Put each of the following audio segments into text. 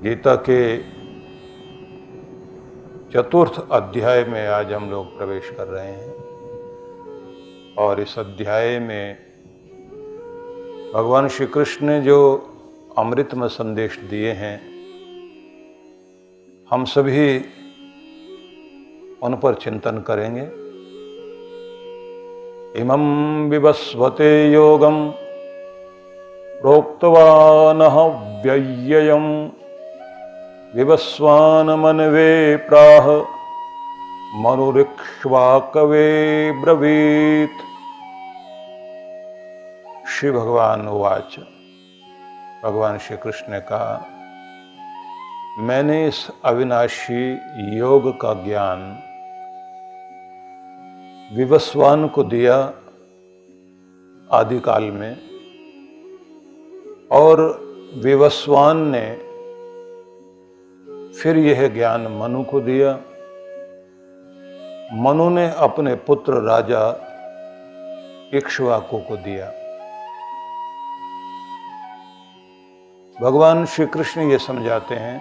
गीता के चतुर्थ अध्याय में आज हम लोग प्रवेश कर रहे हैं और इस अध्याय में भगवान श्री कृष्ण ने जो अमृतमय संदेश दिए हैं, हम सभी उन पर चिंतन करेंगे। इमं विवस्वते योगम प्रोक्तवानः व्यय्ययम् विवस्वान मनवे प्राह मनुरिक्ष्वाकवे ब्रवीत। श्री भगवान उवाच। भगवान श्री कृष्ण ने कहा, मैंने इस अविनाशी योग का ज्ञान विवस्वान को दिया आदिकाल में, और विवस्वान ने फिर यह ज्ञान मनु को दिया। मनु ने अपने पुत्र राजा इक्ष्वाकु को दिया। भगवान श्री कृष्ण ये समझाते हैं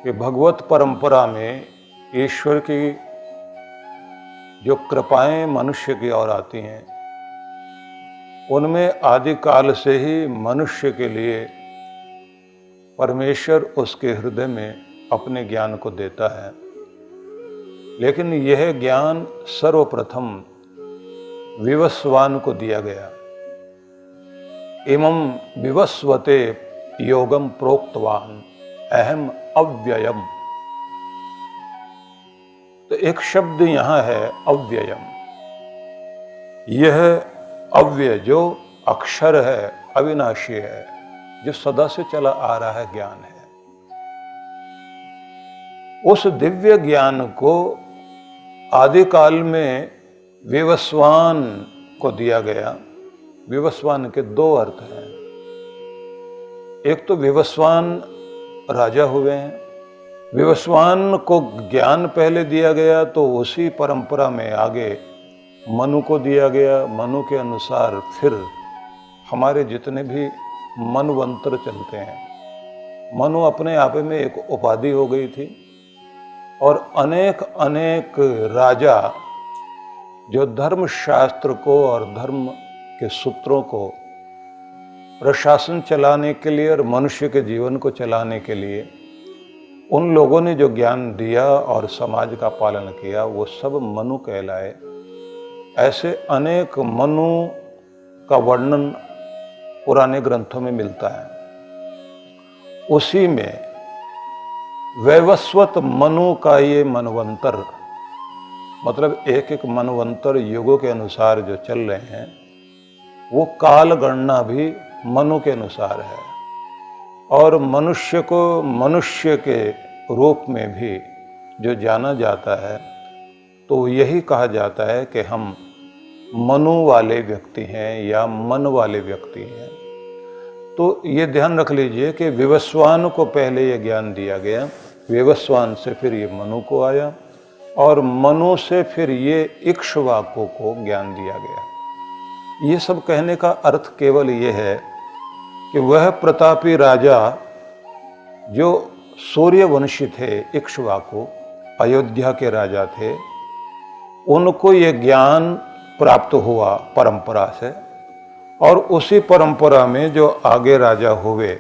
कि भगवत परंपरा में ईश्वर की जो कृपाएं मनुष्य की ओर आती हैं, उनमें आदिकाल से ही मनुष्य के लिए परमेश्वर उसके हृदय में अपने ज्ञान को देता है। लेकिन यह ज्ञान सर्वप्रथम विवस्वान को दिया गया। इमं विवस्वते योगम प्रोक्तवान अहम अव्ययम। तो एक शब्द यहां है अव्ययम। यह अव्यय जो अक्षर है, अविनाशी है, जो सदा से चला आ रहा है ज्ञान है, उस दिव्य ज्ञान को आदिकाल में विवस्वान को दिया गया। विवस्वान के दो अर्थ हैं। एक तो विवस्वान राजा हुए हैं। विवस्वान को ज्ञान पहले दिया गया, तो उसी परंपरा में आगे मनु को दिया गया। मनु के अनुसार फिर हमारे जितने भी मनवंतर चलते हैं, मनु अपने आप में एक उपाधि हो गई थी, और अनेक अनेक राजा जो धर्म शास्त्र को और धर्म के सूत्रों को प्रशासन चलाने के लिए और मनुष्य के जीवन को चलाने के लिए उन लोगों ने जो ज्ञान दिया और समाज का पालन किया, वो सब मनु कहलाए। ऐसे अनेक मनु का वर्णन पुराने ग्रंथों में मिलता है। उसी में वैवस्वत मनु का ये मनवंतर, मतलब एक एक मनवंतर युगों के अनुसार जो चल रहे हैं, वो काल गणना भी मनु के अनुसार है। और मनुष्य को मनुष्य के रूप में भी जो जाना जाता है, तो यही कहा जाता है कि हम मनु वाले व्यक्ति हैं या मन वाले व्यक्ति हैं। तो ये ध्यान रख लीजिए कि विवस्वान को पहले ये ज्ञान दिया गया, विवस्वान से फिर ये मनु को आया, और मनु से फिर ये इक्ष्वाकु को ज्ञान दिया गया। ये सब कहने का अर्थ केवल ये है कि वह प्रतापी राजा जो सूर्यवंशी थे, इक्ष्वाकु अयोध्या के राजा थे, उनको ये ज्ञान प्राप्त हुआ परंपरा से, और उसी परंपरा में जो आगे राजा हुए,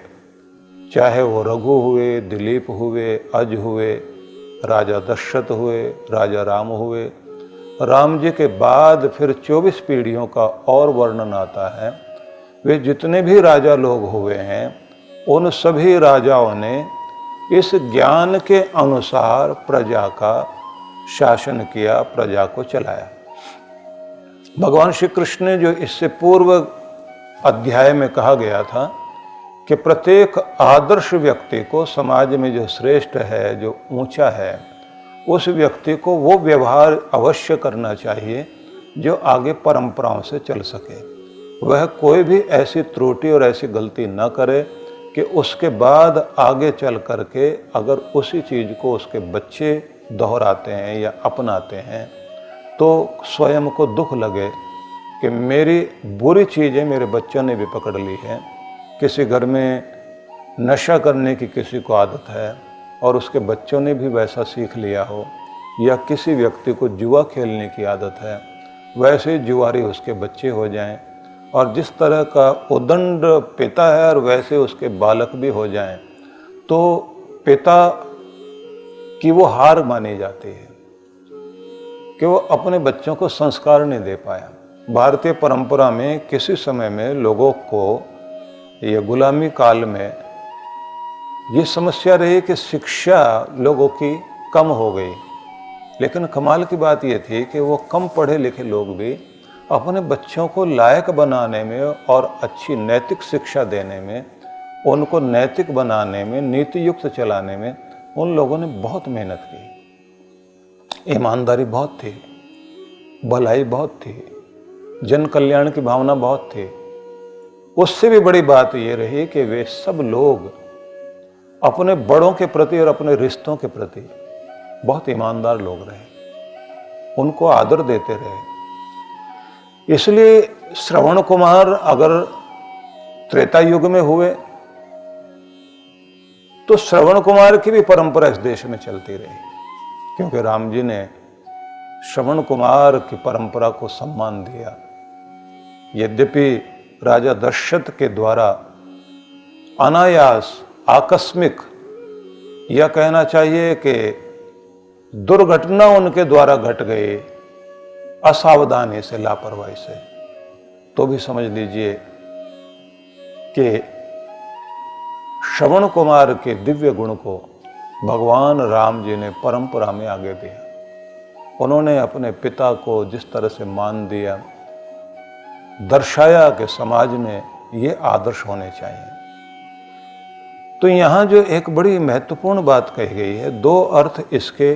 चाहे वो रघु हुए, दिलीप हुए, अज हुए, राजा दशरथ हुए, राजा राम हुए, राम जी के बाद फिर 24 पीढ़ियों का और वर्णन आता है। वे जितने भी राजा लोग हुए हैं, उन सभी राजाओं ने इस ज्ञान के अनुसार प्रजा का शासन किया, प्रजा को चलाया। भगवान श्री कृष्ण ने जो इससे पूर्व अध्याय में कहा गया था कि प्रत्येक आदर्श व्यक्ति को समाज में जो श्रेष्ठ है, जो ऊंचा है, उस व्यक्ति को वो व्यवहार अवश्य करना चाहिए जो आगे परंपराओं से चल सके। वह कोई भी ऐसी त्रुटि और ऐसी गलती न करे कि उसके बाद आगे चल करके अगर उसी चीज़ को उसके बच्चे दोहराते हैं या अपनाते हैं, तो स्वयं को दुख लगे कि मेरी बुरी चीज़ें मेरे बच्चों ने भी पकड़ ली है। किसी घर में नशा करने की किसी को आदत है और उसके बच्चों ने भी वैसा सीख लिया हो, या किसी व्यक्ति को जुआ खेलने की आदत है, वैसे जुआरी उसके बच्चे हो जाएं, और जिस तरह का उदंड पिता है और वैसे उसके बालक भी हो जाएं, तो पिता की वो हार मानी जाती है कि वो अपने बच्चों को संस्कार नहीं दे पाया। भारतीय परंपरा में किसी समय में लोगों को, ये गुलामी काल में, ये समस्या रही कि शिक्षा लोगों की कम हो गई, लेकिन कमाल की बात ये थी कि वो कम पढ़े लिखे लोग भी अपने बच्चों को लायक बनाने में और अच्छी नैतिक शिक्षा देने में, उनको नैतिक बनाने में, नीति युक्त चलाने में उन लोगों ने बहुत मेहनत की। ईमानदारी बहुत थी, भलाई बहुत थी, जन कल्याण की भावना बहुत थी। उससे भी बड़ी बात ये रही कि वे सब लोग अपने बड़ों के प्रति और अपने रिश्तों के प्रति बहुत ईमानदार लोग रहे, उनको आदर देते रहे। इसलिए श्रवण कुमार अगर त्रेता युग में हुए तो श्रवण कुमार की भी परंपरा इस देश में चलती रही, क्योंकि राम जी ने श्रवण कुमार की परंपरा को सम्मान दिया। यद्यपि राजा दशरथ के द्वारा अनायास, आकस्मिक, यह कहना चाहिए कि दुर्घटना उनके द्वारा घट गई, असावधानी से, लापरवाही से, तो भी समझ लीजिए कि श्रवण कुमार के दिव्य गुण को भगवान राम जी ने परंपरा में आगे दिया। उन्होंने अपने पिता को जिस तरह से मान दिया, दर्शाया कि समाज में ये आदर्श होने चाहिए। तो यहाँ जो एक बड़ी महत्वपूर्ण बात कही गई है, दो अर्थ इसके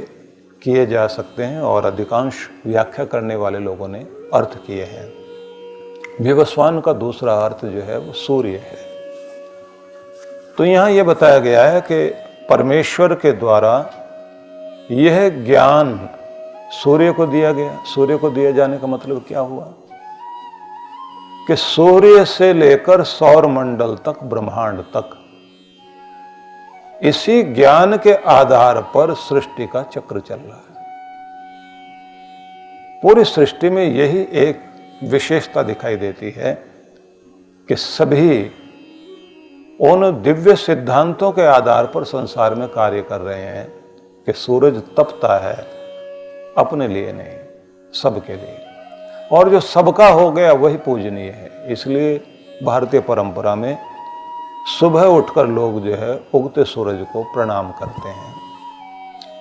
किए जा सकते हैं और अधिकांश व्याख्या करने वाले लोगों ने अर्थ किए हैं। विवस्वान का दूसरा अर्थ जो है वो सूर्य है। तो यहाँ ये बताया गया है कि परमेश्वर के द्वारा यह ज्ञान सूर्य को दिया गया। सूर्य को दिया जाने का मतलब क्या हुआ कि सूर्य से लेकर सौर मंडल तक, ब्रह्मांड तक, इसी ज्ञान के आधार पर सृष्टि का चक्र चल रहा है। पूरी सृष्टि में यही एक विशेषता दिखाई देती है कि सभी उन दिव्य सिद्धांतों के आधार पर संसार में कार्य कर रहे हैं कि सूरज तपता है अपने लिए नहीं, सबके लिए, और जो सबका हो गया वही पूजनीय है। इसलिए भारतीय परंपरा में सुबह उठकर लोग जो है उगते सूरज को प्रणाम करते हैं।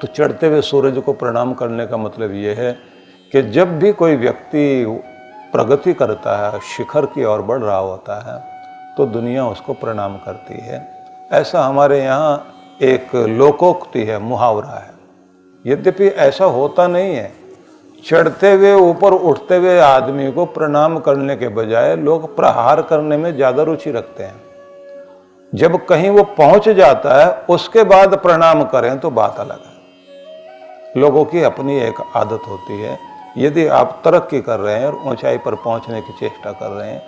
तो चढ़ते हुए सूरज को प्रणाम करने का मतलब ये है कि जब भी कोई व्यक्ति प्रगति करता है, शिखर की ओर बढ़ रहा होता है, तो दुनिया उसको प्रणाम करती है। ऐसा हमारे यहाँ एक लोकोक्ति है, मुहावरा है। यद्यपि ऐसा होता नहीं है। चढ़ते हुए, ऊपर उठते हुए आदमी को प्रणाम करने के बजाय लोग प्रहार करने में ज़्यादा रुचि रखते हैं। जब कहीं वो पहुंच जाता है उसके बाद प्रणाम करें तो बात अलग है। लोगों की अपनी एक आदत होती है। यदि आप तरक्की कर रहे हैं और ऊंचाई पर पहुंचने की चेष्टा कर रहे हैं,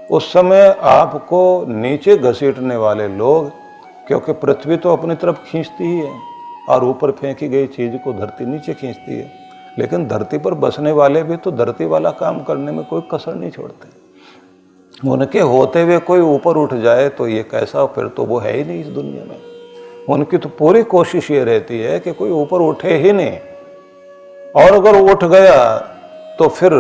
उस समय आपको नीचे घसीटने वाले लोग, क्योंकि पृथ्वी तो अपनी तरफ खींचती ही है और ऊपर फेंकी गई चीज को धरती नीचे खींचती है, लेकिन धरती पर बसने वाले भी तो धरती वाला काम करने में कोई कसर नहीं छोड़ते। उनके होते हुए कोई ऊपर उठ जाए तो ये कैसा, फिर तो वो है ही नहीं इस दुनिया में। उनकी तो पूरी कोशिश ये रहती है कि कोई ऊपर उठे ही नहीं, और अगर उठ गया तो फिर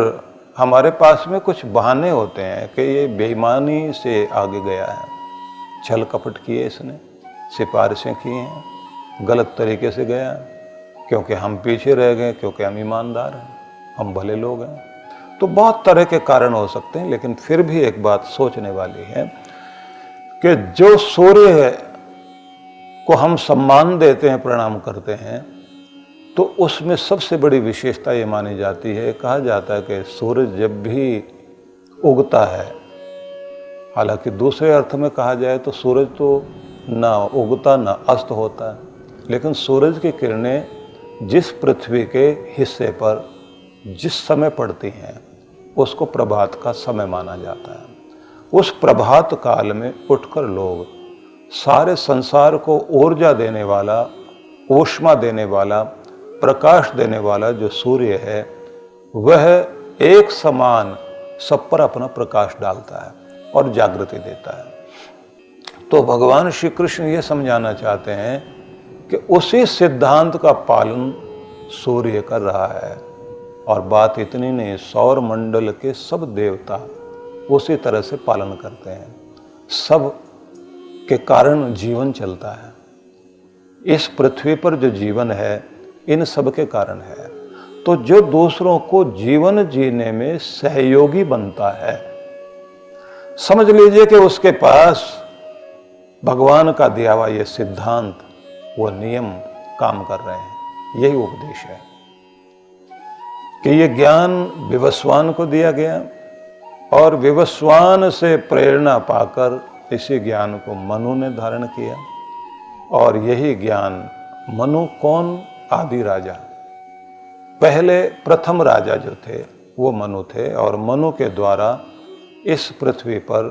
हमारे पास में कुछ बहाने होते हैं कि ये बेईमानी से आगे गया है, छल कपट किए इसने, सिफारिशें की हैं, गलत तरीके से गया, क्योंकि हम पीछे रह गए, क्योंकि हम ईमानदार हैं, हम भले लोग हैं। तो बहुत तरह के कारण हो सकते हैं, लेकिन फिर भी एक बात सोचने वाली है कि जो सूर्य को हम सम्मान देते हैं, प्रणाम करते हैं, तो उसमें सबसे बड़ी विशेषता ये मानी जाती है, कहा जाता है कि सूरज जब भी उगता है, हालांकि दूसरे अर्थ में कहा जाए तो सूरज तो ना उगता ना अस्त होता है, लेकिन सूरज की किरणें जिस पृथ्वी के हिस्से पर जिस समय पड़ती हैं उसको प्रभात का समय माना जाता है। उस प्रभात काल में उठकर लोग सारे संसार को ऊर्जा देने वाला, ऊष्मा देने वाला, प्रकाश देने वाला जो सूर्य है, वह एक समान सब पर अपना प्रकाश डालता है और जागृति देता है। तो भगवान श्री कृष्ण ये समझाना चाहते हैं कि उसी सिद्धांत का पालन सूर्य कर रहा है। और बात इतनी नहीं, सौर मंडल के सब देवता उसी तरह से पालन करते हैं। सब के कारण जीवन चलता है। इस पृथ्वी पर जो जीवन है इन सब के कारण है। तो जो दूसरों को जीवन जीने में सहयोगी बनता है, समझ लीजिए कि उसके पास भगवान का दिया हुआ ये सिद्धांत, वो नियम काम कर रहे हैं। यही उपदेश है कि ये ज्ञान विवस्वान को दिया गया और विवस्वान से प्रेरणा पाकर इसी ज्ञान को मनु ने धारण किया। और यही ज्ञान मनु कौन? आदि राजा, पहले प्रथम राजा जो थे वो मनु थे। और मनु के द्वारा इस पृथ्वी पर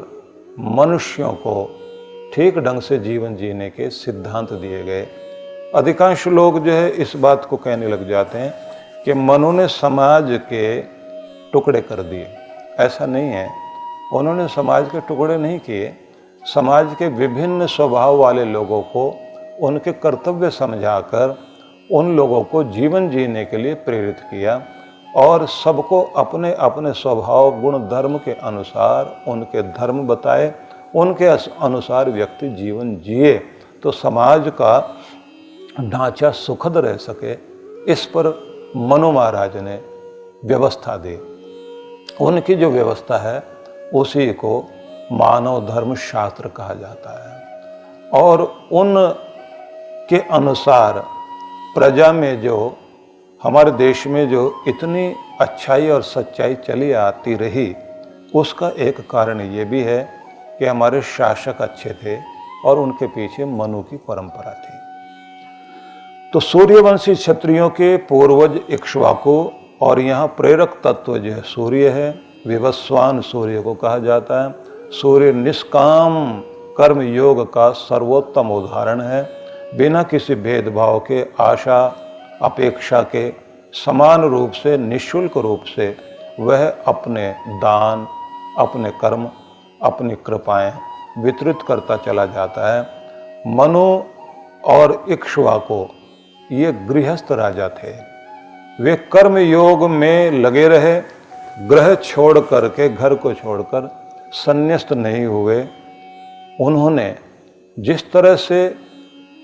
मनुष्यों को ठीक ढंग से जीवन जीने के सिद्धांत दिए गए। अधिकांश लोग जो है इस बात को कहने लग जाते हैं कि मनु ने समाज के टुकड़े कर दिए। ऐसा नहीं है, उन्होंने समाज के टुकड़े नहीं किए। समाज के विभिन्न स्वभाव वाले लोगों को उनके कर्तव्य समझाकर उन लोगों को जीवन जीने के लिए प्रेरित किया और सबको अपने अपने स्वभाव गुण धर्म के अनुसार उनके धर्म बताए, उनके अनुसार व्यक्ति जीवन जिए तो समाज का ढांचा सुखद रह सके। इस पर मनु महाराज ने व्यवस्था दी। उनकी जो व्यवस्था है उसी को मानव धर्म शास्त्र कहा जाता है। और उन के अनुसार प्रजा में जो हमारे देश में जो इतनी अच्छाई और सच्चाई चली आती रही, उसका एक कारण ये भी है कि हमारे शासक अच्छे थे और उनके पीछे मनु की परंपरा थी। तो सूर्यवंशी क्षत्रियों के पूर्वज इक्ष्वाकु, और यहाँ प्रेरक तत्व जो है सूर्य है। विवस्वान सूर्य को कहा जाता है। सूर्य निष्काम कर्म योग का सर्वोत्तम उदाहरण है। बिना किसी भेदभाव के, आशा अपेक्षा के समान रूप से, निःशुल्क रूप से वह अपने दान, अपने कर्म, अपनी कृपाएं वितरित करता चला जाता है। मनु और इक्ष्वाकु ये गृहस्थ राजा थे। वे कर्म योग में लगे रहे, ग्रह छोड़ करके, घर को छोड़कर संन्यास्त नहीं हुए। उन्होंने जिस तरह से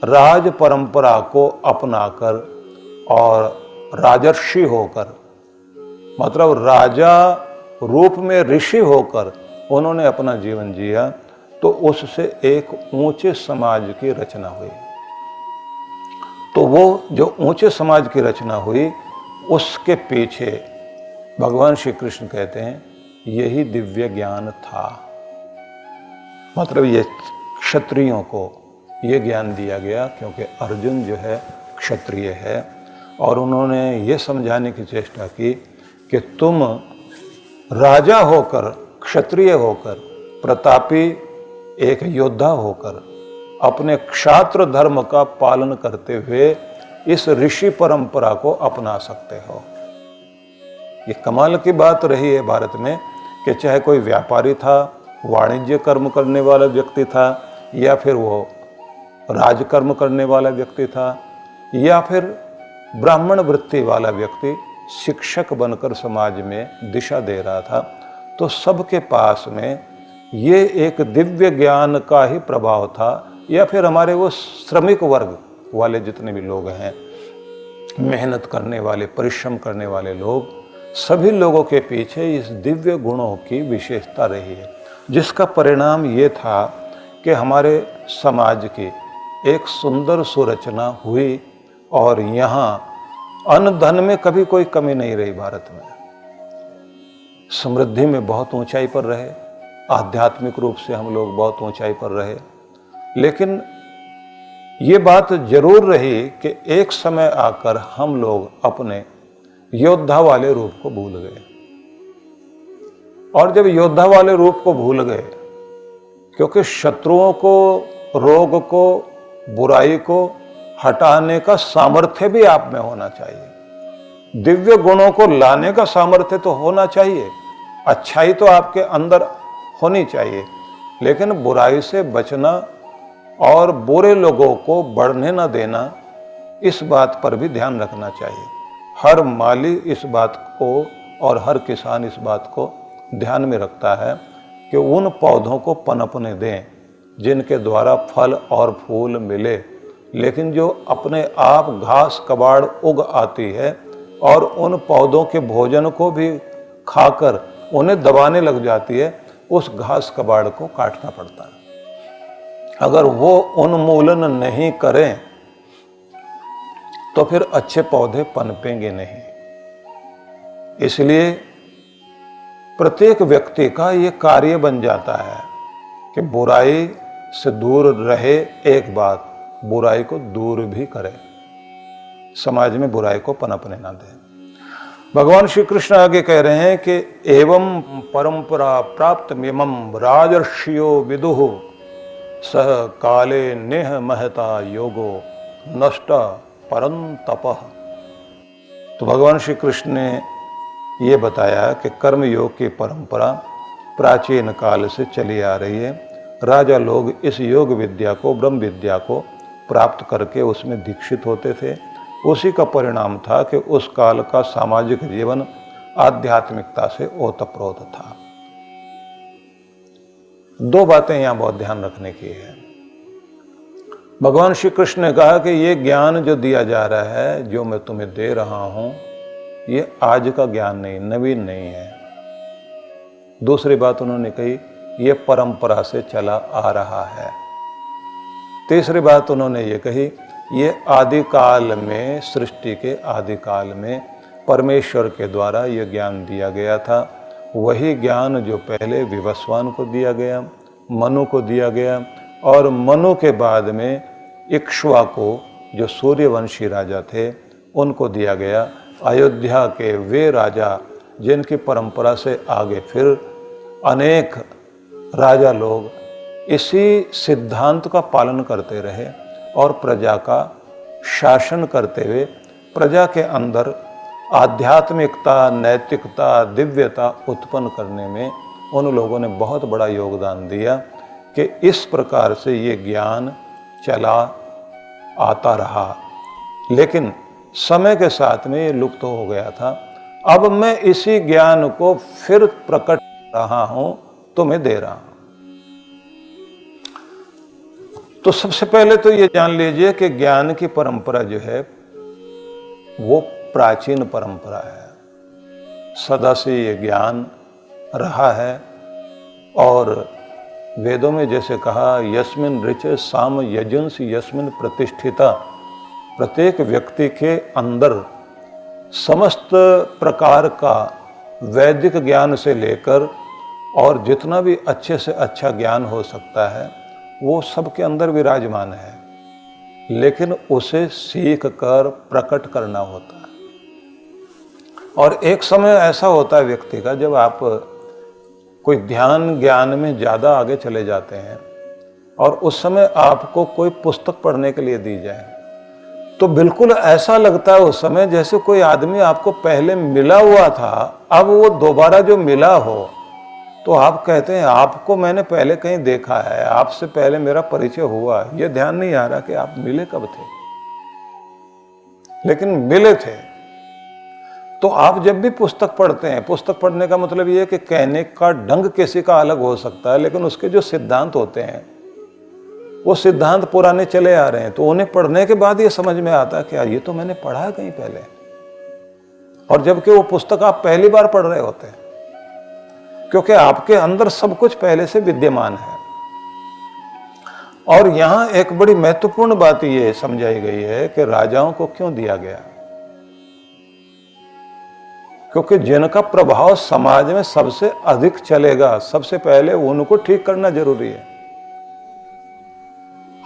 राज परंपरा को अपनाकर और राजर्षि होकर, मतलब राजा रूप में ऋषि होकर उन्होंने अपना जीवन जिया, तो उससे एक ऊंचे समाज की रचना हुई। तो वो जो ऊंचे समाज की रचना हुई, उसके पीछे भगवान श्री कृष्ण कहते हैं यही दिव्य ज्ञान था। मतलब ये क्षत्रियों को ये ज्ञान दिया गया क्योंकि अर्जुन जो है क्षत्रिय है और उन्होंने ये समझाने की चेष्टा की कि तुम राजा होकर, क्षत्रिय होकर, प्रतापी एक योद्धा होकर अपने क्षात्र धर्म का पालन करते हुए इस ऋषि परंपरा को अपना सकते हो। ये कमाल की बात रही है भारत में कि चाहे कोई व्यापारी था, वाणिज्य कर्म करने वाला व्यक्ति था, या फिर वो राजकर्म करने वाला व्यक्ति था, या फिर ब्राह्मण वृत्ति वाला व्यक्ति शिक्षक बनकर समाज में दिशा दे रहा था, तो सबके पास में ये एक दिव्य ज्ञान का ही प्रभाव था। या फिर हमारे वो श्रमिक वर्ग वाले जितने भी लोग हैं, मेहनत करने वाले, परिश्रम करने वाले लोग, सभी लोगों के पीछे इस दिव्य गुणों की विशेषता रही है, जिसका परिणाम ये था कि हमारे समाज की एक सुंदर सुरचना हुई। और यहाँ अन्न धन में कभी कोई कमी नहीं रही। भारत में समृद्धि में बहुत ऊंचाई पर रहे, आध्यात्मिक रूप से हम लोग बहुत ऊंचाई पर रहे। लेकिन ये बात जरूर रही कि एक समय आकर हम लोग अपने योद्धा वाले रूप को भूल गए। और जब योद्धा वाले रूप को भूल गए, क्योंकि शत्रुओं को रोग को, बुराई को हटाने का सामर्थ्य भी आप में होना चाहिए। दिव्य गुणों को लाने का सामर्थ्य तो होना चाहिए, अच्छाई तो आपके अंदर होनी चाहिए, लेकिन बुराई से बचना और बुरे लोगों को बढ़ने न देना, इस बात पर भी ध्यान रखना चाहिए। हर माली इस बात को और हर किसान इस बात को ध्यान में रखता है कि उन पौधों को पनपने दें जिनके द्वारा फल और फूल मिले, लेकिन जो अपने आप घास कबाड़ उग आती है और उन पौधों के भोजन को भी खाकर उन्हें दबाने लग जाती है, उस घास कबाड़ को काटना पड़ता है। अगर वो उन्मूलन नहीं करें तो फिर अच्छे पौधे पनपेंगे नहीं। इसलिए प्रत्येक व्यक्ति का ये कार्य बन जाता है कि बुराई से दूर रहे, एक बात, बुराई को दूर भी करे, समाज में बुराई को पनपने ना दे। भगवान श्री कृष्ण आगे कह रहे हैं कि एवं परंपरा प्राप्त मिमम राजर्षियो विदुः सह काले नेह महता योगो नष्ट परंतपः। तो भगवान श्री कृष्ण ने ये बताया कि कर्म योग की परंपरा प्राचीन काल से चली आ रही है। राजा लोग इस योग विद्या को, ब्रह्म विद्या को प्राप्त करके उसमें दीक्षित होते थे। उसी का परिणाम था कि उस काल का सामाजिक जीवन आध्यात्मिकता से ओतप्रोत था। दो बातें यहां बहुत ध्यान रखने की है। भगवान श्री कृष्ण ने कहा कि ये ज्ञान जो दिया जा रहा है, जो मैं तुम्हें दे रहा हूं, ये आज का ज्ञान नहीं, नवीन नहीं है। दूसरी बात उन्होंने कही, ये परंपरा से चला आ रहा है। तीसरी बात उन्होंने ये कही, ये आदिकाल में, सृष्टि के आदिकाल में परमेश्वर के द्वारा ये ज्ञान दिया गया था। वही ज्ञान जो पहले विवस्वान को दिया गया, मनु को दिया गया, और मनु के बाद में इक्ष्वाकु जो सूर्यवंशी राजा थे उनको दिया गया। अयोध्या के वे राजा जिनकी परंपरा से आगे फिर अनेक राजा लोग इसी सिद्धांत का पालन करते रहे और प्रजा का शासन करते हुए प्रजा के अंदर आध्यात्मिकता, नैतिकता, दिव्यता उत्पन्न करने में उन लोगों ने बहुत बड़ा योगदान दिया कि इस प्रकार से ये ज्ञान चला आता रहा। लेकिन समय के साथ में ये लुप्त हो गया था। अब मैं इसी ज्ञान को फिर प्रकट कर रहा हूं, तुम्हें दे रहा हूं। तो सबसे पहले तो ये जान लीजिए कि ज्ञान की परंपरा जो है वो प्राचीन परंपरा है। सदा से ये ज्ञान रहा है। और वेदों में जैसे कहा, यस्मिन ऋचे साम यजुंस यस्मिन प्रतिष्ठिता, प्रत्येक व्यक्ति के अंदर समस्त प्रकार का वैदिक ज्ञान से लेकर और जितना भी अच्छे से अच्छा ज्ञान हो सकता है वो सबके अंदर विराजमान है, लेकिन उसे सीख कर प्रकट करना होता है। और एक समय ऐसा होता है व्यक्ति का, जब आप कोई ध्यान ज्ञान में ज़्यादा आगे चले जाते हैं और उस समय आपको कोई पुस्तक पढ़ने के लिए दी जाए तो बिल्कुल ऐसा लगता है उस समय जैसे कोई आदमी आपको पहले मिला हुआ था, अब वो दोबारा जो मिला हो तो आप कहते हैं आपको मैंने पहले कहीं देखा है, आपसे पहले मेरा परिचय हुआ। ये ध्यान नहीं आ रहा कि आप मिले कब थे, लेकिन मिले थे। तो आप जब भी पुस्तक पढ़ते हैं, पुस्तक पढ़ने का मतलब ये है कि कहने का ढंग किसी का अलग हो सकता है, लेकिन उसके जो सिद्धांत होते हैं वो सिद्धांत पुराने चले आ रहे हैं। तो उन्हें पढ़ने के बाद ये समझ में आता है कि यार ये तो मैंने पढ़ा है कहीं पहले, और जबकि वो पुस्तक आप पहली बार पढ़ रहे होते हैं, क्योंकि आपके अंदर सब कुछ पहले से विद्यमान है। और यहां एक बड़ी महत्वपूर्ण बात ये समझाई गई है कि राजाओं को क्यों दिया गया, क्योंकि जिनका प्रभाव समाज में सबसे अधिक चलेगा, सबसे पहले उनको ठीक करना जरूरी है।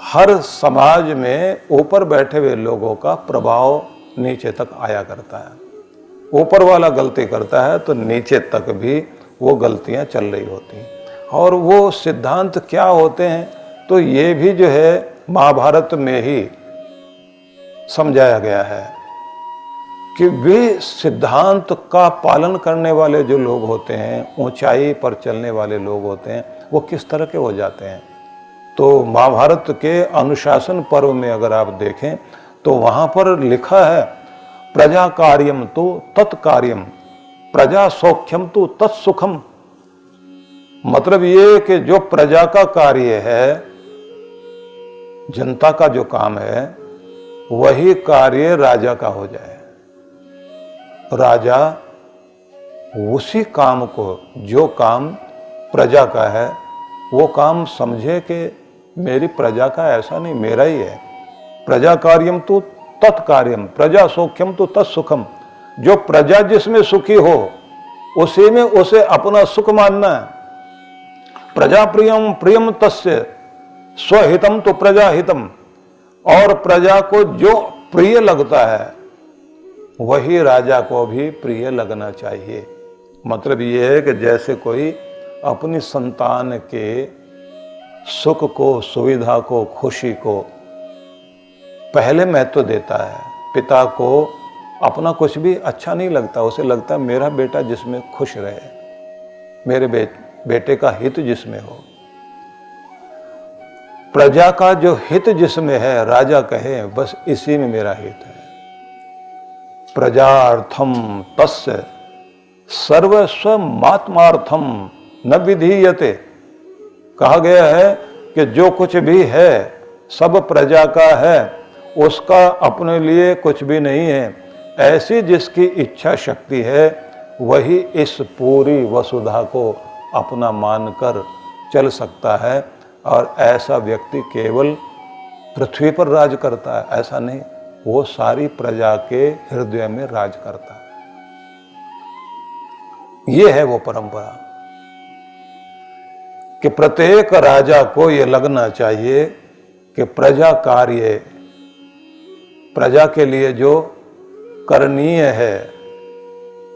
हर समाज में ऊपर बैठे हुए लोगों का प्रभाव नीचे तक आया करता है। ऊपर वाला गलती करता है तो नीचे तक भी वो गलतियां चल रही होती हैं। और वो सिद्धांत क्या होते हैं, तो ये भी जो है महाभारत में ही समझाया गया है कि वे सिद्धांत का पालन करने वाले जो लोग होते हैं, ऊंचाई पर चलने वाले लोग होते हैं, वो किस तरह के हो जाते हैं। तो महाभारत के अनुशासन पर्व में अगर आप देखें तो वहां पर लिखा है, प्रजा कार्यम तो तत्कार्यम, प्रजा सौख्यम तो तत्सुखम। मतलब ये कि जो प्रजा का कार्य है, जनता का जो काम है, वही कार्य राजा का हो जाए। राजा उसी काम को, जो काम प्रजा का है, वो काम समझे कि मेरी प्रजा का ऐसा नहीं, मेरा ही है। प्रजा कार्यम तो तत्कार्यम, प्रजा सौख्यम तो तत्सुखम। जो प्रजा जिसमें सुखी हो उसी में उसे अपना सुख मानना है। प्रजा प्रियम प्रियम तस्य स्वहितम तो प्रजा हितम। और प्रजा को जो प्रिय लगता है वही राजा को भी प्रिय लगना चाहिए। मतलब ये है कि जैसे कोई अपनी संतान के सुख को, सुविधा को, खुशी को पहले महत्व देता है। पिता को अपना कुछ भी अच्छा नहीं लगता, उसे लगता है मेरा बेटा जिसमें खुश रहे, मेरे बेटे का हित जिसमें हो। प्रजा का जो हित जिसमें है, राजा कहे बस इसी में मेरा हित है। प्रजार्थम तस्य सर्वस्वमात्मार्थम न विधीयते। कहा गया है कि जो कुछ भी है सब प्रजा का है, उसका अपने लिए कुछ भी नहीं है। ऐसी जिसकी इच्छा शक्ति है वही इस पूरी वसुधा को अपना मानकर चल सकता है। और ऐसा व्यक्ति केवल पृथ्वी पर राज करता है ऐसा नहीं, वो सारी प्रजा के हृदय में राज करता है। ये है वो परंपरा कि प्रत्येक राजा को ये लगना चाहिए कि प्रजा कार्य, प्रजा के लिए जो करणीय है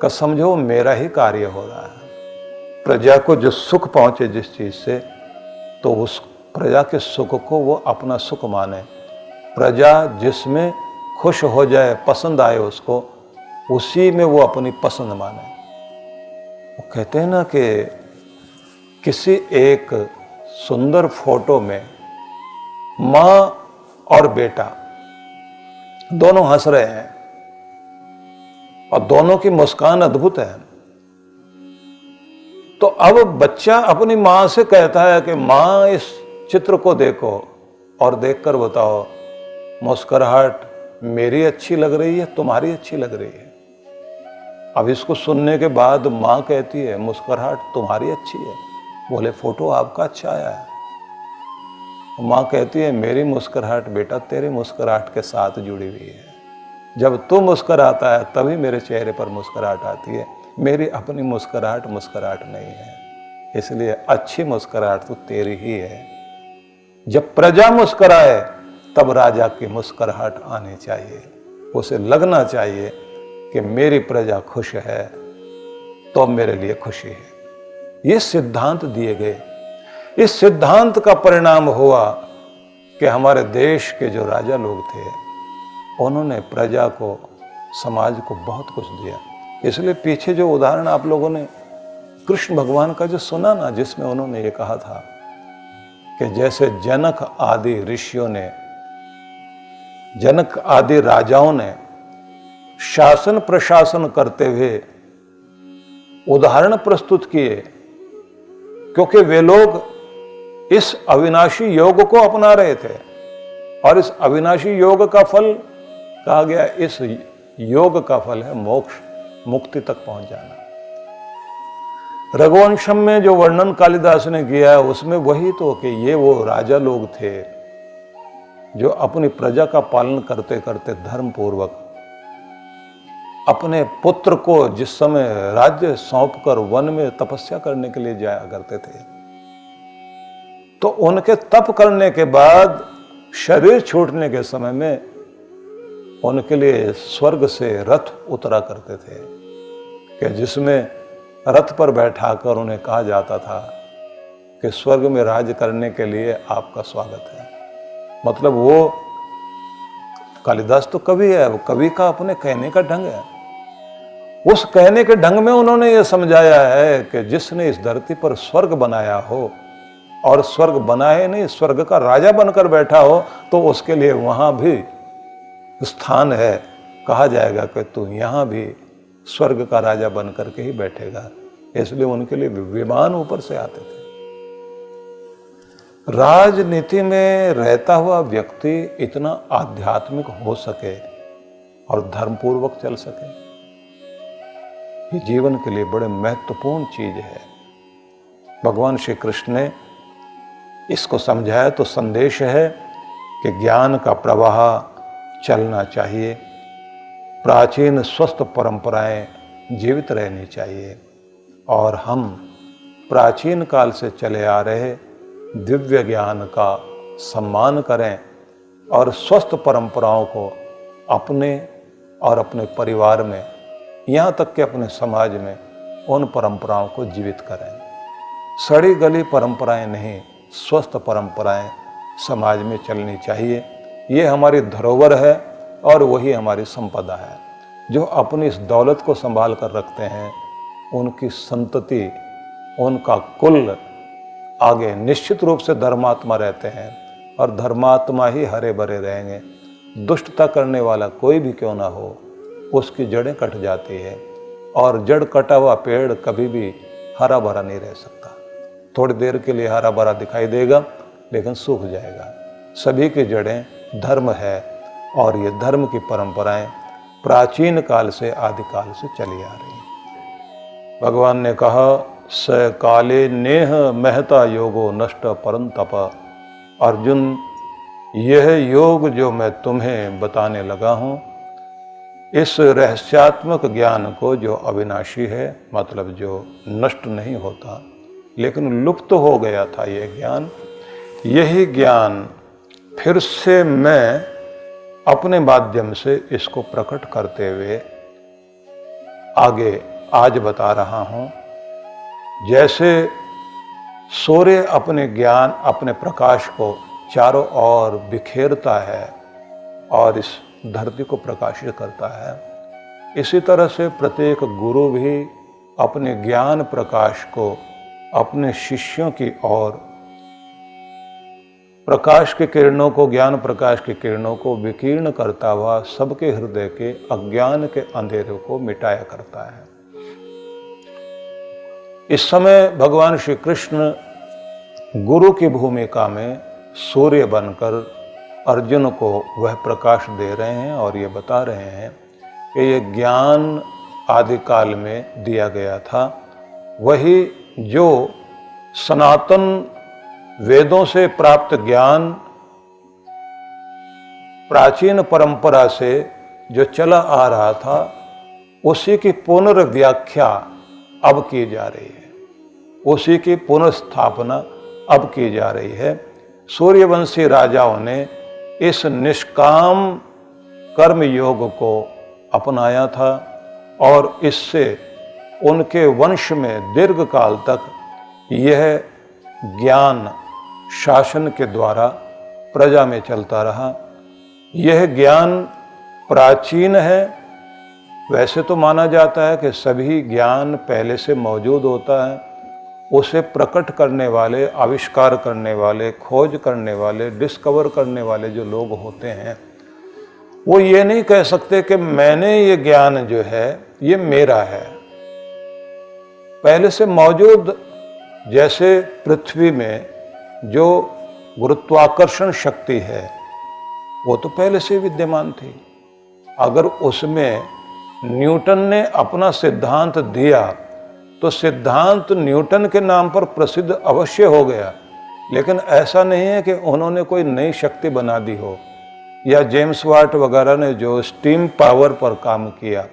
का समझो मेरा ही कार्य हो रहा है। प्रजा को जो सुख पहुंचे जिस चीज से, तो उस प्रजा के सुख को वो अपना सुख माने। प्रजा जिसमें खुश हो जाए, पसंद आए उसको, उसी में वो अपनी पसंद माने। वो कहते हैं ना कि किसी एक सुंदर फोटो में माँ और बेटा दोनों हंस रहे हैं और दोनों की मुस्कान अद्भुत है। तो अब बच्चा अपनी माँ से कहता है कि माँ इस चित्र को देखो और देखकर बताओ मुस्कुराहट मेरी अच्छी लग रही है, तुम्हारी अच्छी लग रही है। अब इसको सुनने के बाद माँ कहती है मुस्कुराहट तुम्हारी अच्छी है। बोले फोटो आपका अच्छा आया है। माँ कहती है मेरी मुस्कुराहट बेटा तेरी मुस्कुराहट के साथ जुड़ी हुई है। जब तू मुस्कुराता है तभी मेरे चेहरे पर मुस्कुराहट आती है। मेरी अपनी मुस्कुराहट नहीं है, इसलिए अच्छी मुस्कुराहट तो तेरी ही है। जब प्रजा मुस्कुराए तब राजा की मुस्कुराहट आनी चाहिए। उसे लगना चाहिए कि मेरी प्रजा खुश है तो मेरे लिए खुशी है। ये सिद्धांत दिए गए। इस सिद्धांत का परिणाम हुआ कि हमारे देश के जो राजा लोग थे उन्होंने प्रजा को, समाज को बहुत कुछ दिया। इसलिए पीछे जो उदाहरण आप लोगों ने कृष्ण भगवान का जो सुना ना, जिसमें उन्होंने ये कहा था कि जैसे जनक आदि ऋषियों ने, जनक आदि राजाओं ने शासन प्रशासन करते हुए उदाहरण प्रस्तुत किए, क्योंकि वे लोग इस अविनाशी योग को अपना रहे थे। और इस अविनाशी योग का फल कहा गया, इस योग का फल है मोक्ष, मुक्ति तक पहुंच जाना। रघुवंशम में जो वर्णन कालिदास ने किया है उसमें वही तो कि ये वो राजा लोग थे जो अपनी प्रजा का पालन करते करते धर्म पूर्वक अपने पुत्र को जिस समय राज्य सौंपकर वन में तपस्या करने के लिए जाया करते थे, तो उनके तप करने के बाद शरीर छूटने के समय में उनके लिए स्वर्ग से रथ उतरा करते थे कि जिसमें रथ पर बैठाकर उन्हें कहा जाता था कि स्वर्ग में राज करने के लिए आपका स्वागत है। मतलब वो कालिदास तो कवि है, वो कवि का अपने कहने का ढंग है। उस कहने के ढंग में उन्होंने ये समझाया है कि जिसने इस धरती पर स्वर्ग बनाया हो और स्वर्ग बनाए नहीं, स्वर्ग का राजा बनकर बैठा हो, तो उसके लिए वहां भी स्थान है। कहा जाएगा कि तू यहां भी स्वर्ग का राजा बनकर के ही बैठेगा। इसलिए उनके लिए विमान ऊपर से आते थे। राजनीति में रहता हुआ व्यक्ति इतना आध्यात्मिक हो सके और धर्मपूर्वक चल सके, ये जीवन के लिए बड़े महत्वपूर्ण चीज है। भगवान श्री कृष्ण ने इसको समझाया तो संदेश है कि ज्ञान का प्रवाह चलना चाहिए, प्राचीन स्वस्थ परंपराएं जीवित रहनी चाहिए और हम प्राचीन काल से चले आ रहे दिव्य ज्ञान का सम्मान करें और स्वस्थ परंपराओं को अपने और अपने परिवार में, यहाँ तक कि अपने समाज में उन परंपराओं को जीवित करें। सड़ी गली परंपराएं नहीं, स्वस्थ परंपराएं समाज में चलनी चाहिए। ये हमारी धरोहर है और वही हमारी संपदा है। जो अपनी इस दौलत को संभाल कर रखते हैं, उनकी संतति, उनका कुल आगे निश्चित रूप से धर्मात्मा रहते हैं और धर्मात्मा ही हरे भरे रहेंगे। दुष्टता करने वाला कोई भी क्यों ना हो, उसकी जड़ें कट जाती है और जड़ कटा हुआ पेड़ कभी भी हरा भरा नहीं रह सकता। थोड़ी देर के लिए हरा भरा दिखाई देगा लेकिन सूख जाएगा। सभी की जड़ें धर्म है और ये धर्म की परंपराएं प्राचीन काल से आदिकाल से चली आ रही हैं। भगवान ने कहा, स काले नेह महता योगो नष्ट परंतप। अर्जुन, यह योग जो मैं तुम्हें बताने लगा हूँ, इस रहस्यात्मक ज्ञान को जो अविनाशी है, मतलब जो नष्ट नहीं होता लेकिन लुप्त हो गया था ये ज्ञान, यही ज्ञान फिर से मैं अपने माध्यम से इसको प्रकट करते हुए आगे आज बता रहा हूँ। जैसे सूर्य अपने ज्ञान, अपने प्रकाश को चारों ओर बिखेरता है और इस धरती को प्रकाशित करता है, इसी तरह से प्रत्येक गुरु भी अपने ज्ञान प्रकाश को अपने शिष्यों की ओर प्रकाश के किरणों को, ज्ञान प्रकाश की किरणों को विकीर्ण करता हुआ सबके हृदय के अज्ञान के अंधेरे को मिटाया करता है। इस समय भगवान श्री कृष्ण गुरु की भूमिका में सूर्य बनकर अर्जुन को वह प्रकाश दे रहे हैं और ये बता रहे हैं कि ये ज्ञान आदिकाल में दिया गया था, वही जो सनातन वेदों से प्राप्त ज्ञान प्राचीन परंपरा से जो चला आ रहा था, उसी की पुनर्व्याख्या अब की जा रही है, उसी की पुनर्स्थापना अब की जा रही है। सूर्यवंशी राजाओं ने इस निष्काम कर्म योग को अपनाया था और इससे उनके वंश में दीर्घ काल तक यह ज्ञान शासन के द्वारा प्रजा में चलता रहा। यह ज्ञान प्राचीन है। वैसे तो माना जाता है कि सभी ज्ञान पहले से मौजूद होता है, उसे प्रकट करने वाले, आविष्कार करने वाले, खोज करने वाले, डिस्कवर करने वाले जो लोग होते हैं, वो ये नहीं कह सकते कि मैंने ये ज्ञान जो है ये मेरा है। पहले से मौजूद, जैसे पृथ्वी में जो गुरुत्वाकर्षण शक्ति है वो तो पहले से विद्यमान थी। अगर उसमें न्यूटन ने अपना सिद्धांत दिया तो सिद्धांत न्यूटन के नाम पर प्रसिद्ध अवश्य हो गया, लेकिन ऐसा नहीं है कि उन्होंने कोई नई शक्ति बना दी हो। या जेम्स वाट वगैरह ने जो स्टीम पावर पर काम किया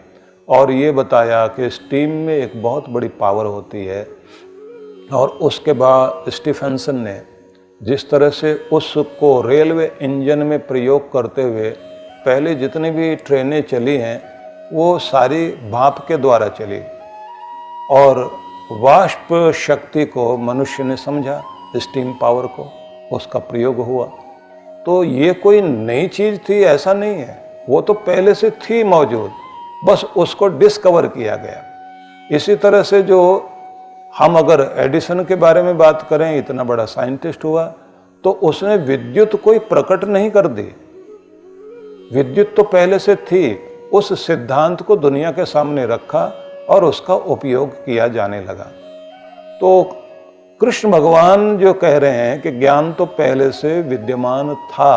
और ये बताया कि स्टीम में एक बहुत बड़ी पावर होती है, और उसके बाद स्टीफेंसन ने जिस तरह से उसको रेलवे इंजन में प्रयोग करते हुए पहले जितनी भी ट्रेनें चली हैं वो सारी भाप के द्वारा चली, और वाष्प शक्ति को मनुष्य ने समझा स्टीम पावर को, उसका प्रयोग हुआ। तो ये कोई नई चीज थी ऐसा नहीं है, वो तो पहले से थी मौजूद, बस उसको डिस्कवर किया गया। इसी तरह से जो हम अगर एडिसन के बारे में बात करें, इतना बड़ा साइंटिस्ट हुआ, तो उसने विद्युत कोई प्रकट नहीं कर दी, विद्युत तो पहले से थी। उस सिद्धांत को दुनिया के सामने रखा और उसका उपयोग किया जाने लगा। तो कृष्ण भगवान जो कह रहे हैं कि ज्ञान तो पहले से विद्यमान था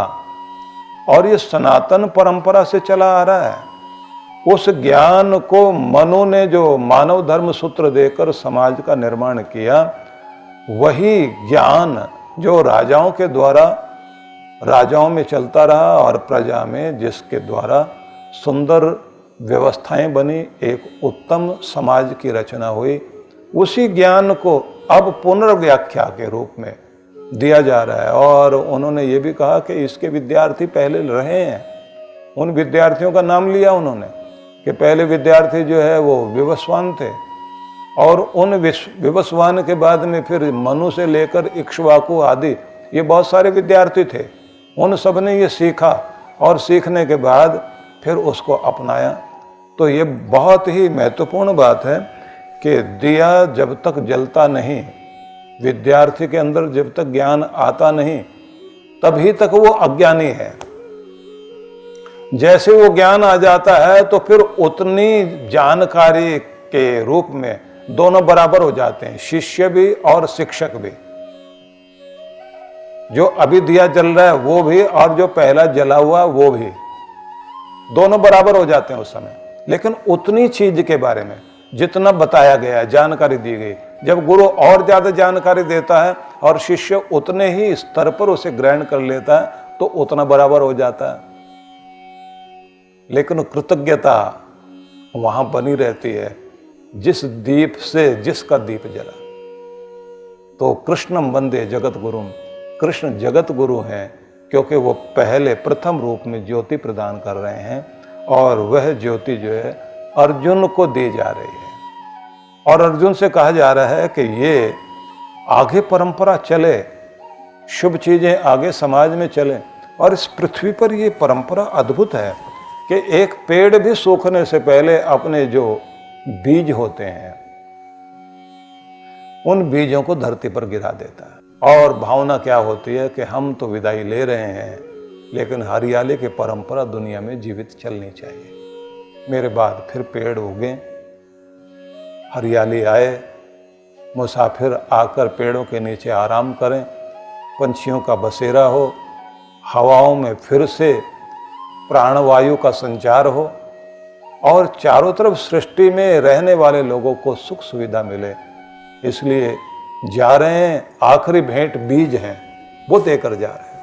और ये सनातन परंपरा से चला आ रहा है। उस ज्ञान को मनु ने जो मानव धर्म सूत्र देकर समाज का निर्माण किया, वही ज्ञान जो राजाओं के द्वारा राजाओं में चलता रहा और प्रजा में, जिसके द्वारा सुंदर व्यवस्थाएं बनी, एक उत्तम समाज की रचना हुई, उसी ज्ञान को अब पुनर्व्याख्या के रूप में दिया जा रहा है। और उन्होंने ये भी कहा कि इसके विद्यार्थी पहले रहे हैं। उन विद्यार्थियों का नाम लिया उन्होंने कि पहले विद्यार्थी जो है वो विवस्वान थे, और उन विवस्वान के बाद में फिर मनु से लेकर इक्ष्वाकु आदि ये बहुत सारे विद्यार्थी थे। उन सब ने ये सीखा और सीखने के बाद फिर उसको अपनाया। तो ये बहुत ही महत्वपूर्ण बात है कि दिया जब तक जलता नहीं, विद्यार्थी के अंदर जब तक ज्ञान आता नहीं, तभी तक वो अज्ञानी है। जैसे वो ज्ञान आ जाता है तो फिर उतनी जानकारी के रूप में दोनों बराबर हो जाते हैं, शिष्य भी और शिक्षक भी। जो अभी दिया जल रहा है वो भी, और जो पहला जला हुआ वो भी, दोनों बराबर हो जाते हैं उस समय। लेकिन उतनी चीज के बारे में जितना बताया गया है, जानकारी दी गई, जब गुरु और ज्यादा जानकारी देता है और शिष्य उतने ही स्तर पर उसे ग्रहण कर लेता है, तो उतना बराबर हो जाता है। लेकिन कृतज्ञता वहां बनी रहती है जिस दीप से जिसका दीप जला। तो कृष्णम वंदे जगत गुरुम, कृष्ण जगत गुरु हैं, क्योंकि वो पहले प्रथम रूप में ज्योति प्रदान कर रहे हैं, और वह ज्योति जो है अर्जुन को दी जा रही है। और अर्जुन से कहा जा रहा है कि ये आगे परंपरा चले, शुभ चीजें आगे समाज में चले। और इस पृथ्वी पर ये परंपरा अद्भुत है कि एक पेड़ भी सूखने से पहले अपने जो बीज होते हैं उन बीजों को धरती पर गिरा देता है। और भावना क्या होती है कि हम तो विदाई ले रहे हैं, लेकिन हरियाली की परंपरा दुनिया में जीवित चलनी चाहिए। मेरे बाद फिर पेड़ उगे, हरियाली आए, मुसाफिर आकर पेड़ों के नीचे आराम करें, पंछियों का बसेरा हो, हवाओं में फिर से प्राणवायु का संचार हो, और चारों तरफ सृष्टि में रहने वाले लोगों को सुख सुविधा मिले। इसलिए जा रहे हैं, आखिरी भेंट बीज हैं, वो देकर जा रहे हैं।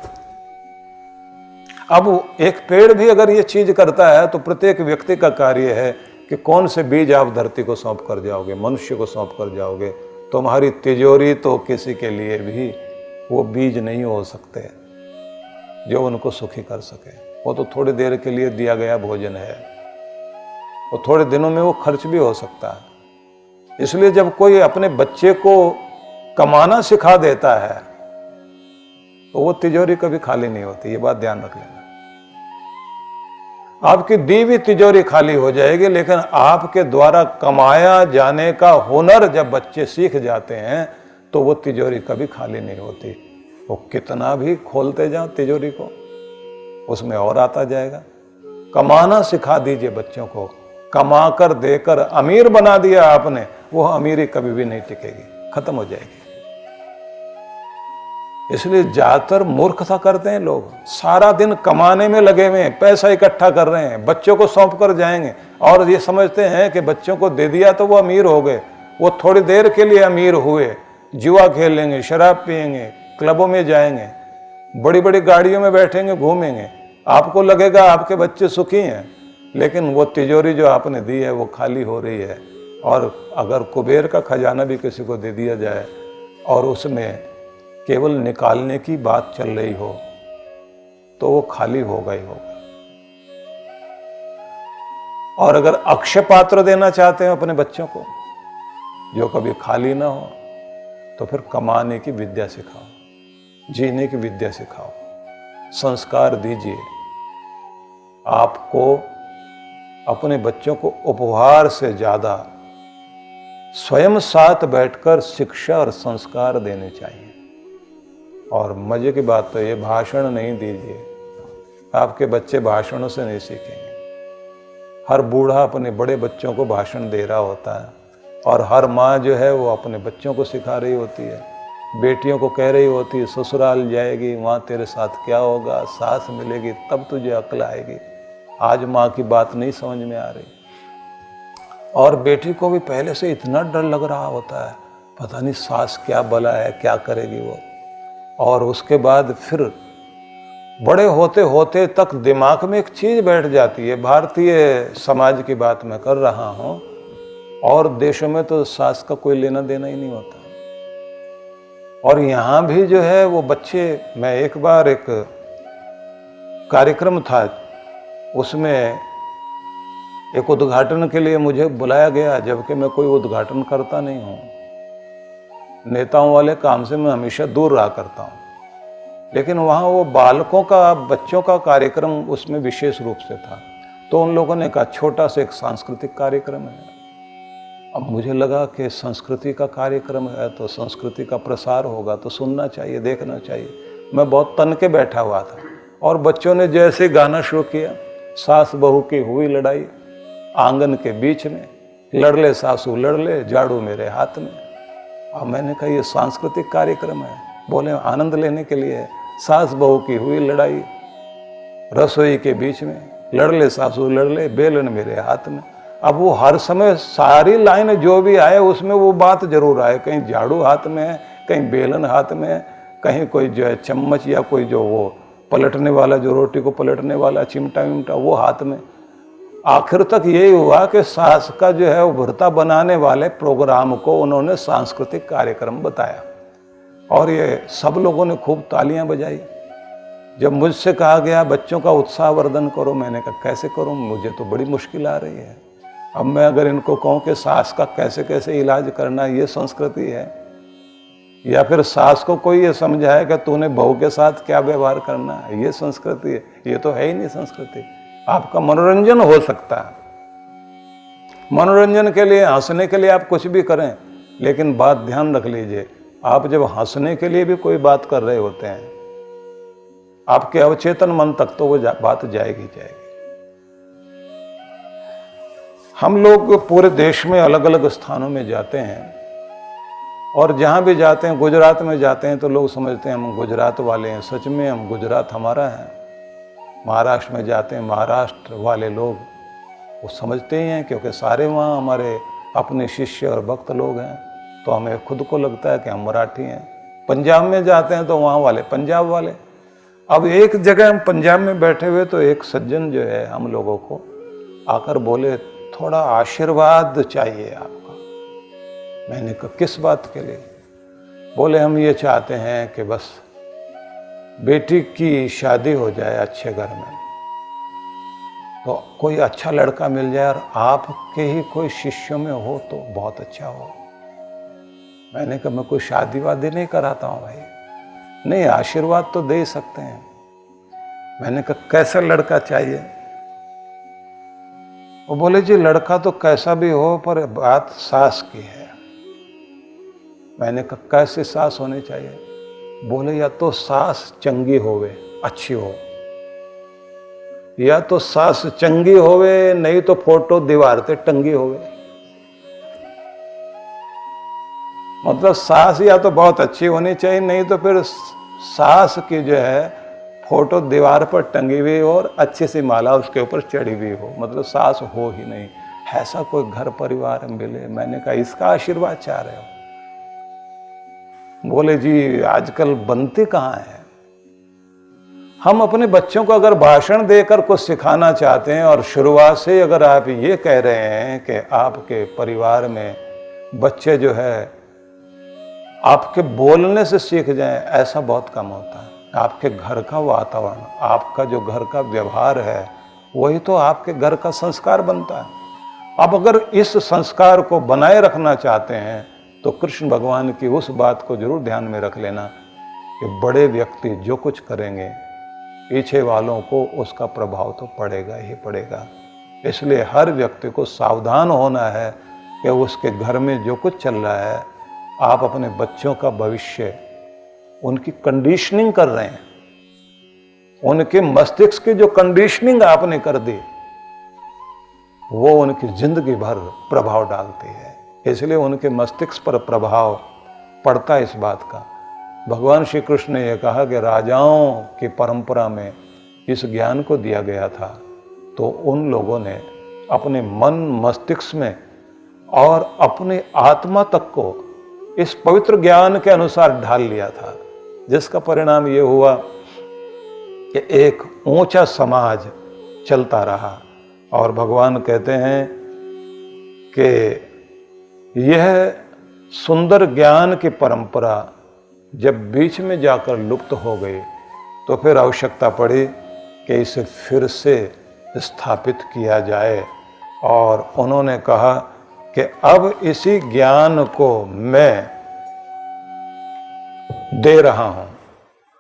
अब एक पेड़ भी अगर ये चीज करता है तो प्रत्येक व्यक्ति का कार्य है कि कौन से बीज आप धरती को सौंप कर जाओगे, मनुष्य को सौंप कर जाओगे। तुम्हारी तिजोरी तो किसी के लिए भी वो बीज नहीं हो सकते जो उनको सुखी कर सके। वो तो थोड़ी देर के लिए दिया गया भोजन है, वो थोड़े दिनों में वो खर्च भी हो सकता है। इसलिए जब कोई अपने बच्चे को कमाना सिखा देता है तो वो तिजोरी कभी खाली नहीं होती, ये बात ध्यान रख लेना। आपकी दी हुई तिजोरी खाली हो जाएगी, लेकिन आपके द्वारा कमाया जाने का हुनर जब बच्चे सीख जाते हैं तो वो तिजोरी कभी खाली नहीं होती। वो कितना भी खोलते जाओ तिजोरी को, उसमें और आता जाएगा। कमाना सिखा दीजिए बच्चों को, कमा कर देकर अमीर बना दिया आपने, वो अमीरी कभी भी नहीं टिकेगी, खत्म हो जाएगी। इसलिए ज्यादातर मूर्खता करते हैं लोग, सारा दिन कमाने में लगे हुए हैं, पैसा इकट्ठा कर रहे हैं, बच्चों को सौंप कर जाएंगे और ये समझते हैं कि बच्चों को दे दिया तो वो अमीर हो गए। वो थोड़ी देर के लिए अमीर हुए, जुआ खेलेंगे, शराब पिएंगे, क्लबों में जाएंगे, बड़ी बड़ी गाड़ियों में बैठेंगे, घूमेंगे। आपको लगेगा आपके बच्चे सुखी हैं, लेकिन वो तिजोरी जो आपने दी है वो खाली हो रही है। और अगर कुबेर का खजाना भी किसी को दे दिया जाए और उसमें केवल निकालने की बात चल रही हो तो वो खाली होगा ही होगा। और अगर अक्षय पात्र देना चाहते हैं अपने बच्चों को जो कभी खाली ना हो, तो फिर कमाने की विद्या सिखाओ, जीने की विद्या सिखाओ, संस्कार दीजिए। आपको अपने बच्चों को उपहार से ज्यादा स्वयं साथ बैठकर शिक्षा और संस्कार देने चाहिए। और मजे की बात तो ये, भाषण नहीं दीजिए, आपके बच्चे भाषणों से नहीं सीखेंगे। हर बूढ़ा अपने बड़े बच्चों को भाषण दे रहा होता है, और हर माँ जो है वो अपने बच्चों को सिखा रही होती है, बेटियों को कह रही होती है ससुराल जाएगी वहाँ तेरे साथ क्या होगा, सास मिलेगी तब तुझे अक्ल आएगी। आज माँ की बात नहीं समझ में आ रही, और बेटी को भी पहले से इतना डर लग रहा होता है, पता नहीं सास क्या बला है, क्या करेगी वो। और उसके बाद फिर बड़े होते होते तक दिमाग में एक चीज बैठ जाती है, भारतीय समाज की बात मैं कर रहा हूँ, और देशों में तो सास का कोई लेना देना ही नहीं होता। और यहाँ भी जो है वो बच्चे, मैं एक बार एक कार्यक्रम था, उसमें एक उद्घाटन के लिए मुझे बुलाया गया, जबकि मैं कोई उद्घाटन करता नहीं हूँ। नेताओं वाले काम से मैं हमेशा दूर रहा करता हूँ, लेकिन वहाँ वो बालकों का, बच्चों का कार्यक्रम उसमें विशेष रूप से था। तो उन लोगों ने कहा छोटा सा एक सांस्कृतिक कार्यक्रम है। अब मुझे लगा कि संस्कृति का कार्यक्रम है तो संस्कृति का प्रसार होगा, तो सुनना चाहिए, देखना चाहिए। मैं बहुत तन के बैठा हुआ था, और बच्चों ने जैसे गाना शुरू किया, सास बहू की हुई लड़ाई आंगन के बीच में, लड़ले सासू लड़ले झाड़ू मेरे हाथ में। अब मैंने कहा ये सांस्कृतिक कार्यक्रम है, बोले आनंद लेने के लिए। सास बहू की हुई लड़ाई रसोई के बीच में, लड़ले सासू लड़ले, बेलन मेरे हाथ में। अब वो हर समय सारी लाइन जो भी आए उसमें वो बात जरूर आए, कहीं झाड़ू हाथ में है, कहीं बेलन हाथ में है, कहीं कोई जो है चम्मच या कोई जो वो पलटने वाला, जो रोटी को पलटने वाला चिमटा विमटा वो हाथ में। आखिर तक यही हुआ कि सास का जो है उभरता बनाने वाले प्रोग्राम को उन्होंने सांस्कृतिक कार्यक्रम बताया, और ये सब लोगों ने खूब तालियां बजाई। जब मुझसे कहा गया बच्चों का उत्साहवर्धन करो, मैंने कहा कैसे करूं, मुझे तो बड़ी मुश्किल आ रही है। अब मैं अगर इनको कहूं कि सास का कैसे कैसे इलाज करना, ये संस्कृति है, या फिर सास को कोई ये समझाए कि तूने बहू के साथ क्या व्यवहार करना है, ये संस्कृति है? ये तो है ही नहीं संस्कृति। आपका मनोरंजन हो सकता है, मनोरंजन के लिए, हंसने के लिए आप कुछ भी करें, लेकिन बात ध्यान रख लीजिए, आप जब हंसने के लिए भी कोई बात कर रहे होते हैं, आपके अवचेतन मन तक तो वो बात जाएगी जाएगी। हम लोग पूरे देश में अलग अलग स्थानों में जाते हैं, और जहां भी जाते हैं, गुजरात में जाते हैं तो लोग समझते हैं हम गुजरात वाले हैं, सच में हम गुजरात हमारा है। महाराष्ट्र में जाते हैं, महाराष्ट्र वाले लोग वो समझते ही हैं, क्योंकि सारे वहाँ हमारे अपने शिष्य और भक्त लोग हैं, तो हमें खुद को लगता है कि हम मराठी हैं। पंजाब में जाते हैं तो वहाँ वाले पंजाब वाले। अब एक जगह हम पंजाब में बैठे हुए, तो एक सज्जन जो है हम लोगों को आकर बोले थोड़ा आशीर्वाद चाहिए आपका। मैंने कहा किस बात के लिए? बोले हम ये चाहते हैं कि बस बेटी की शादी हो जाए अच्छे घर में, तो कोई अच्छा लड़का मिल जाए और आपके ही कोई शिष्यों में हो तो बहुत अच्छा हो। मैंने कहा मैं कोई शादी वादी नहीं कराता हूँ भाई, नहीं आशीर्वाद तो दे सकते हैं। मैंने कहा कैसा लड़का चाहिए? वो बोले जी लड़का तो कैसा भी हो, पर बात सास की है। मैंने कहा कैसे सास होनी चाहिए? बोले या तो सास चंगी होवे, अच्छी हो, या तो सास चंगी होवे, नहीं तो फोटो दीवार पे टंगी होवे। मतलब सास या तो बहुत अच्छी होनी चाहिए, नहीं तो फिर सास की जो है फोटो दीवार पर टंगी हुई और अच्छी सी माला उसके ऊपर चढ़ी हुई हो, मतलब सास हो ही नहीं। ऐसा कोई घर परिवार मिले। मैंने कहा इसका आशीर्वाद चाह रहे हो? बोले जी आजकल बनती कहाँ है। हम अपने बच्चों को अगर भाषण देकर कुछ सिखाना चाहते हैं, और शुरुआत से अगर आप ये कह रहे हैं कि आपके परिवार में बच्चे जो है आपके बोलने से सीख जाएं, ऐसा बहुत कम होता है। आपके घर का वातावरण, आपका जो घर का व्यवहार है, वही तो आपके घर का संस्कार बनता है। अब अगर इस संस्कार को बनाए रखना चाहते हैं तो कृष्ण भगवान की उस बात को जरूर ध्यान में रख लेना कि बड़े व्यक्ति जो कुछ करेंगे पीछे वालों को उसका प्रभाव तो पड़ेगा ही पड़ेगा। इसलिए हर व्यक्ति को सावधान होना है कि उसके घर में जो कुछ चल रहा है, आप अपने बच्चों का भविष्य, उनकी कंडीशनिंग कर रहे हैं। उनके मस्तिष्क की जो कंडीशनिंग आपने कर दी वो उनकी जिंदगी भर प्रभाव डालती है। इसलिए उनके मस्तिष्क पर प्रभाव पड़ता है इस बात का। भगवान श्री कृष्ण ने यह कहा कि राजाओं की परंपरा में इस ज्ञान को दिया गया था, तो उन लोगों ने अपने मन मस्तिष्क में और अपनी आत्मा तक को इस पवित्र ज्ञान के अनुसार ढाल लिया था, जिसका परिणाम ये हुआ कि एक ऊंचा समाज चलता रहा। और भगवान कहते हैं कि यह सुंदर ज्ञान की परंपरा जब बीच में जाकर लुप्त हो गई तो फिर आवश्यकता पड़ी कि इसे फिर से स्थापित किया जाए। और उन्होंने कहा कि अब इसी ज्ञान को मैं दे रहा हूं।